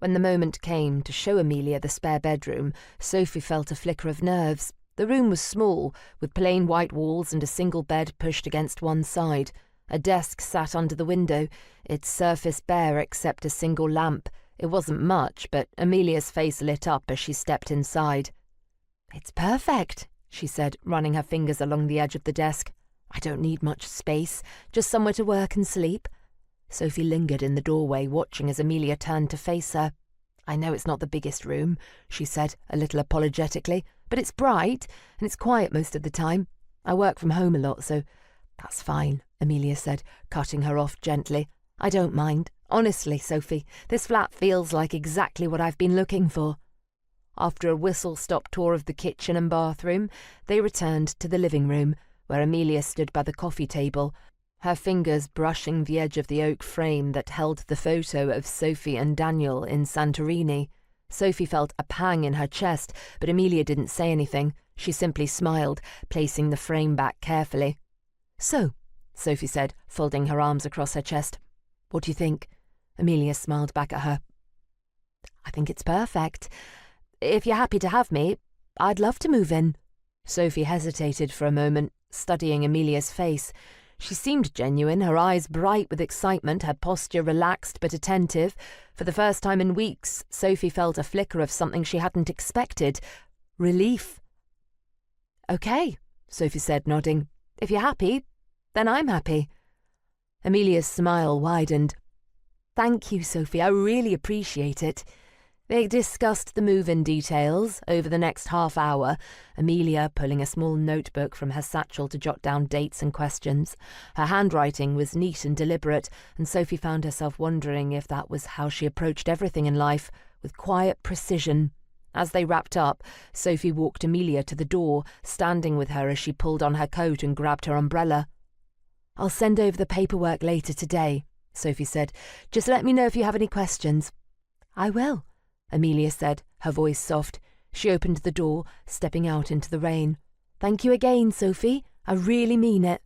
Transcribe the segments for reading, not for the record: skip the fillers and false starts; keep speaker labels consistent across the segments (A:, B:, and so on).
A: When the moment came to show Emilia the spare bedroom, Sophie felt a flicker of nerves. The room was small, with plain white walls and a single bed pushed against one side. A desk sat under the window, its surface bare except a single lamp. It wasn't much, but Emilia's face lit up as she stepped inside. "It's perfect," she said, running her fingers along the edge of the desk. "I don't need much space, just somewhere to work and sleep." Sophie lingered in the doorway, watching as Emilia turned to face her. "I know it's not the biggest room," she said, a little apologetically, "but it's bright, and it's quiet most of the time. I work from home a lot, so—" "That's fine," Emilia said, cutting her off gently. "I don't mind. Honestly, Sophie, this flat feels like exactly what I've been looking for." After a whistle-stop tour of the kitchen and bathroom, they returned to the living room, where Emilia stood by the coffee table, her fingers brushing the edge of the oak frame that held the photo of Sophie and Daniel in Santorini. Sophie felt a pang in her chest, but Emilia didn't say anything. She simply smiled, placing the frame back carefully. "So," Sophie said, folding her arms across her chest, "what do you think?" Emilia smiled back at her. "I think it's perfect. If you're happy to have me, I'd love to move in." Sophie hesitated for a moment, studying Emilia's face. She seemed genuine, her eyes bright with excitement, her posture relaxed but attentive. For the first time in weeks, Sophie felt a flicker of something she hadn't expected. Relief. "Okay," Sophie said, nodding. "If you're happy, then I'm happy." Emilia's smile widened. "Thank you, Sophie. I really appreciate it." They discussed the move-in details over the next half hour, Emilia pulling a small notebook from her satchel to jot down dates and questions. Her handwriting was neat and deliberate, and Sophie found herself wondering if that was how she approached everything in life, with quiet precision. As they wrapped up, Sophie walked Emilia to the door, standing with her as she pulled on her coat and grabbed her umbrella. "I'll send over the paperwork later today," Sophie said. "Just let me know if you have any questions." "I will," Emilia said, her voice soft. She opened the door, stepping out into the rain. "Thank you again, Sophie. I really mean it."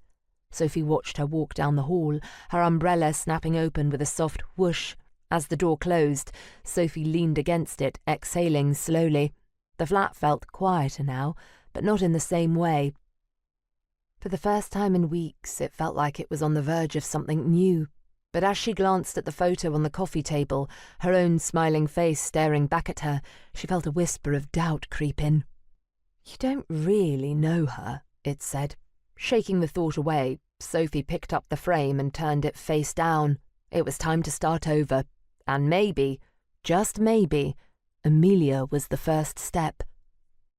A: Sophie watched her walk down the hall, her umbrella snapping open with a soft whoosh. As the door closed, Sophie leaned against it, exhaling slowly. The flat felt quieter now, but not in the same way. For the first time in weeks, it felt like it was on the verge of something new. But as she glanced at the photo on the coffee table, her own smiling face staring back at her, she felt a whisper of doubt creep in. "You don't really know her," it said. Shaking the thought away, Sophie picked up the frame and turned it face down. It was time to start over. And maybe, just maybe, Emilia was the first step.